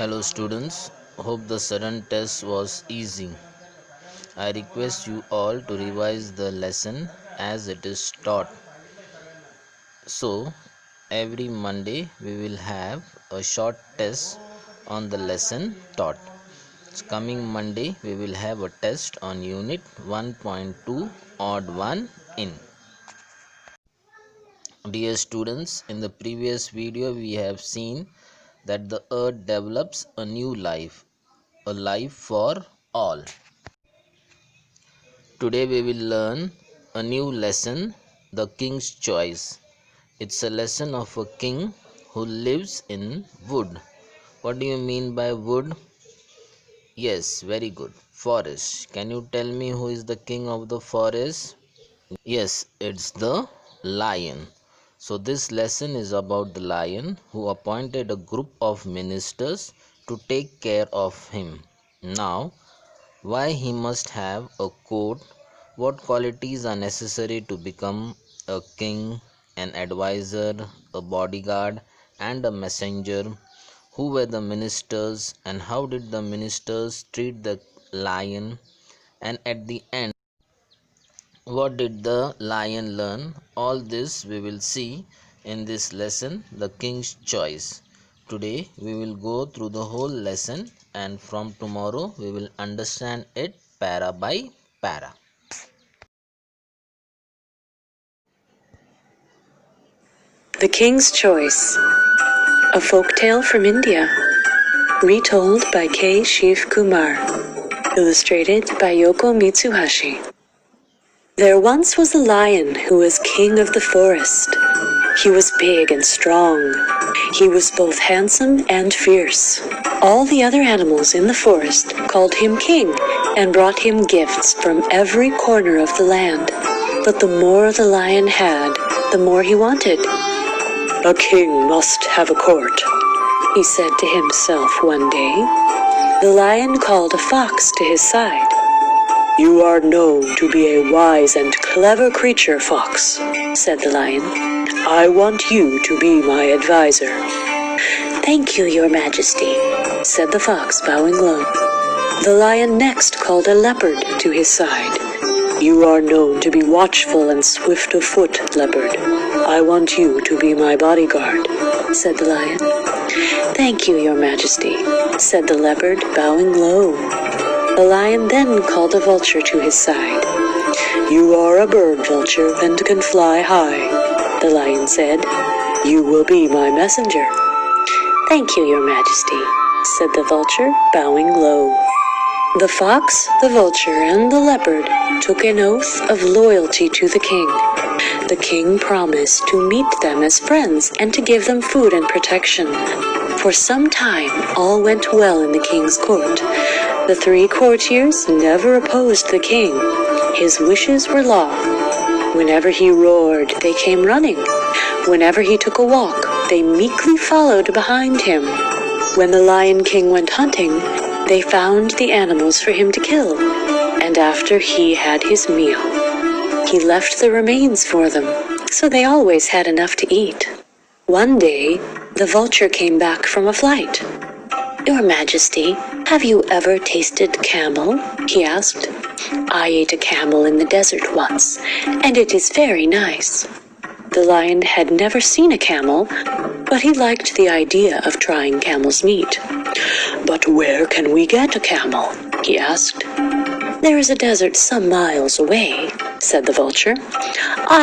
Hello students, hope the sudden test was easy. I request you all to revise the lesson as it is taught. So, every Monday we will have a short test on the lesson taught. Coming Monday we will have a test on unit 1.2 odd 1 in. Dear students, in the previous video we have seen that the earth develops a new life, a life for all. Today we will learn a new lesson, the King's Choice. It's a lesson of a king who lives in wood. What do you mean by wood? Yes, very good. Forest. Can you tell me who is the king of the forest? Yes, it's the lion. So this lesson is about the lion who appointed a group of ministers to take care of him. Now, why he must have a coat, what qualities are necessary to become a king, an advisor, a bodyguard, and a messenger, who were the ministers, and how did the ministers treat the lion, and at the end, what did the lion learn? All this we will see in this lesson, the King's Choice. Today we will go through the whole lesson, and from tomorrow we will understand it para by para. The King's Choice, a folktale from India, retold by K. Shiv Kumar, illustrated by Yoko Mitsuhashi. There once was a lion who was king of the forest. He was big and strong. He was both handsome and fierce. All the other animals in the forest called him king and brought him gifts from every corner of the land. But the more the lion had, the more he wanted. "A king must have a court," he said to himself one day. The lion called a fox to his side. "You are known to be a wise and clever creature, Fox," said the lion. "I want you to be my advisor." "Thank you, your majesty," said the fox, bowing low. The lion next called a leopard to his side. "You are known to be watchful and swift of foot, leopard. I want you to be my bodyguard," said the lion. "Thank you, your majesty," said the leopard, bowing low. The lion then called a vulture to his side. "You are a bird, vulture, and can fly high," the lion said. "You will be my messenger." "Thank you, your majesty," said the vulture, bowing low. The fox, the vulture, and the leopard took an oath of loyalty to the king. The king promised to meet them as friends and to give them food and protection. For some time, all went well in the king's court. The 3 courtiers never opposed the king. His wishes were law. Whenever he roared, they came running. Whenever he took a walk, they meekly followed behind him. When the Lion King went hunting, they found the animals for him to kill, and after he had his meal, he left the remains for them, so they always had enough to eat. One day, the vulture came back from a flight. "Your Majesty, have you ever tasted camel?" he asked. "I ate a camel in the desert once, and it is very nice." The lion had never seen a camel, but he liked the idea of trying camel's meat. "But where can we get a camel?" he asked. "There is a desert some miles away," said the vulture.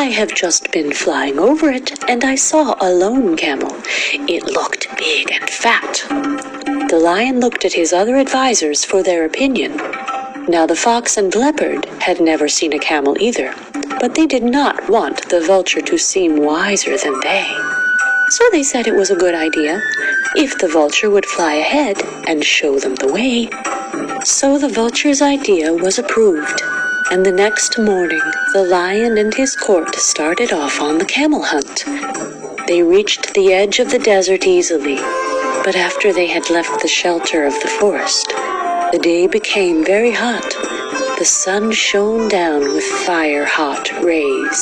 "I have just been flying over it, and I saw a lone camel. It looked big and fat." The lion looked at his other advisors for their opinion. Now the fox and leopard had never seen a camel either, but they did not want the vulture to seem wiser than they. So they said it was a good idea if the vulture would fly ahead and show them the way. So the vulture's idea was approved, and the next morning the lion and his court started off on the camel hunt. They reached the edge of the desert easily, but after they had left the shelter of the forest, the day became very hot. The sun shone down with fire-hot rays.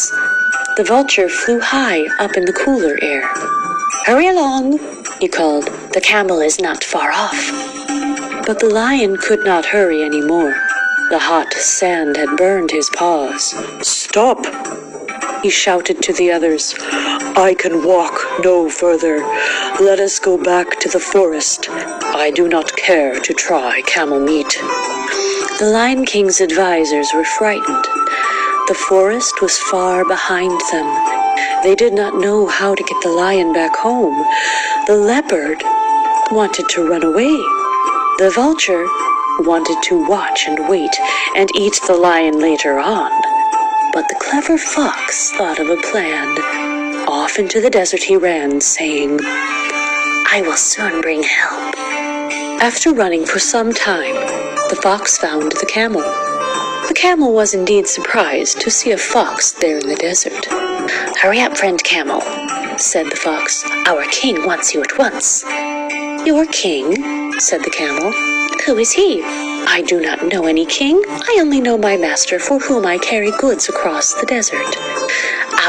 The vulture flew high up in the cooler air. "Hurry along," he called. "The camel is not far off." But the lion could not hurry any more. The hot sand had burned his paws. "Stop!" he shouted to the others. "I can walk no further. Let us go back to the forest. I do not care to try camel meat." The Lion King's advisors were frightened. The forest was far behind them. They did not know how to get the lion back home. The leopard wanted to run away. The vulture wanted to watch and wait and eat the lion later on. But the clever fox thought of a plan. Off into the desert he ran, saying, "I will soon bring help." After running for some time, the fox found the camel. The camel was indeed surprised to see a fox there in the desert. "Hurry up, friend camel," said the fox. "Our king wants you at once." "Your king?" said the camel. "Who is he?" "I do not know any king. I only know my master, for whom I carry goods across the desert."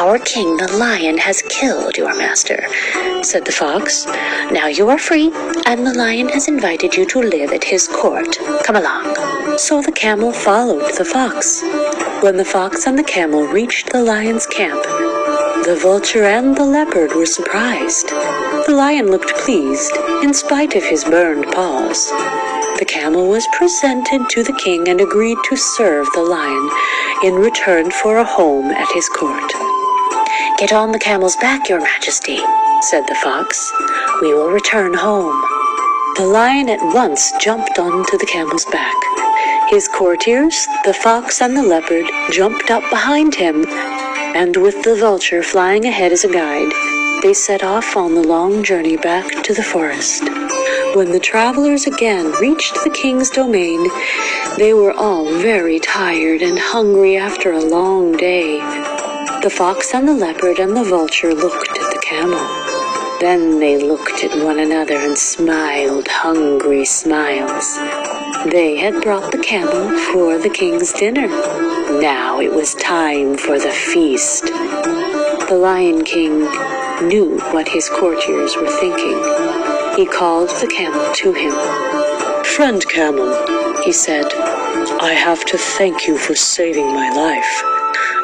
"Our king, the lion, has killed your master," said the fox. "Now you are free, and the lion has invited you to live at his court. Come along." So the camel followed the fox. When the fox and the camel reached the lion's camp, the vulture and the leopard were surprised. The lion looked pleased, in spite of his burned paws. The camel was presented to the king and agreed to serve the lion in return for a home at his court. "Get on the camel's back, your majesty," said the fox. "We will return home." The lion at once jumped onto the camel's back. His courtiers, the fox and the leopard, jumped up behind him, and with the vulture flying ahead as a guide, they set off on the long journey back to the forest. When the travelers again reached the king's domain, they were all very tired and hungry after a long day. The fox and the leopard and the vulture looked at the camel. Then they looked at one another and smiled hungry smiles. They had brought the camel for the king's dinner. Now it was time for the feast. The Lion King knew what his courtiers were thinking. He called the camel to him. "Friend camel," he said, "I have to thank you for saving my life.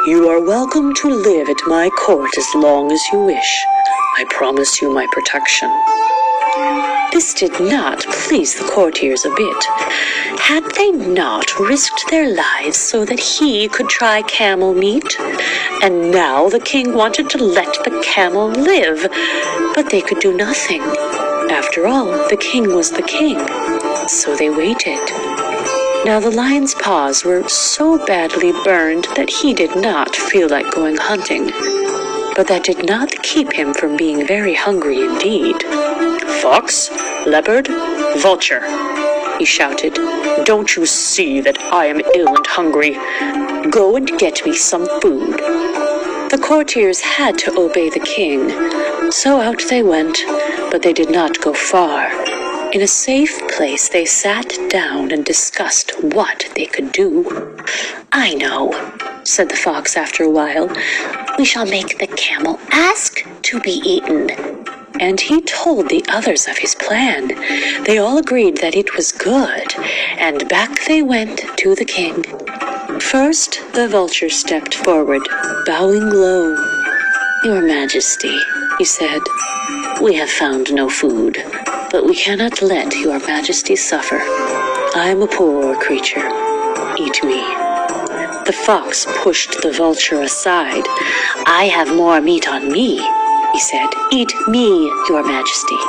You are welcome to live at my court as long as you wish. I promise you my protection." This did not please the courtiers a bit. Had they not risked their lives so that he could try camel meat? And now the king wanted to let the camel live, but they could do nothing. After all, the king was the king, so they waited. Now the lion's paws were so badly burned that he did not feel like going hunting. But that did not keep him from being very hungry indeed. "Fox, leopard, vulture," he shouted, "don't you see that I am ill and hungry? Go and get me some food." The courtiers had to obey the king, so out they went, but they did not go far. In a safe place they sat down and discussed what they could do. "I know," said the fox after a while. "We shall make the camel ask to be eaten." And he told the others of his plan. They all agreed that it was good, and back they went to the king. First, the vulture stepped forward, bowing low. "Your Majesty," he said, "we have found no food, but we cannot let your Majesty suffer. I am a poor creature. Eat me." The fox pushed the vulture aside. "I have more meat on me," he said. "Eat me, your Majesty."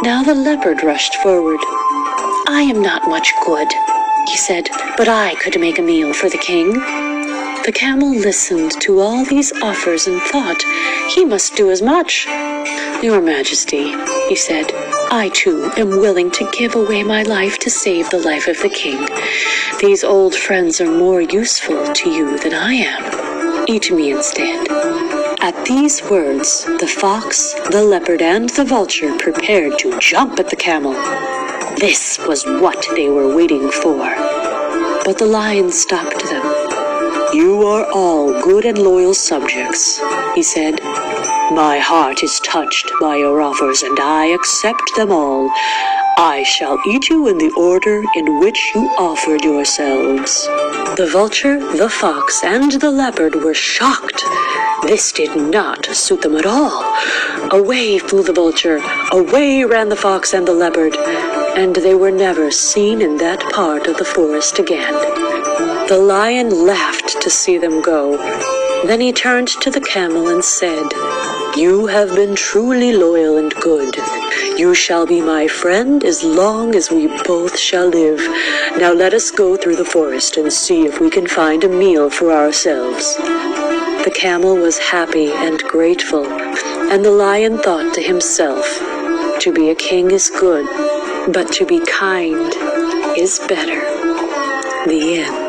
Now the leopard rushed forward. "I am not much good," he said, "but I could make a meal for the king." The camel listened to all these offers and thought he must do as much. "Your Majesty," he said, "I too am willing to give away my life to save the life of the king. These old friends are more useful to you than I am. Eat me instead." At these words, the fox, the leopard, and the vulture prepared to jump at the camel. This was what they were waiting for. But the lion stopped them. "You are all good and loyal subjects," he said, My heart is touched by your offers, and I accept them all. I shall eat you in the order in which you offered yourselves." The vulture, the fox, and the leopard were shocked. This did not suit them at all. Away flew the vulture, away ran the fox and the leopard, and they were never seen in that part of the forest again. The lion laughed to see them go. Then he turned to the camel and said, "You have been truly loyal and good. You shall be my friend as long as we both shall live. Now let us go through the forest and see if we can find a meal for ourselves." The camel was happy and grateful, and the lion thought to himself, "To be a king is good, but to be kind is better." The end.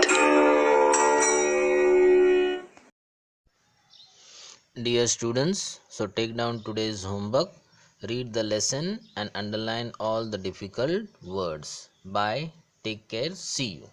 Dear students, so take down today's homework, read the lesson and underline all the difficult words. Bye, take care, see you.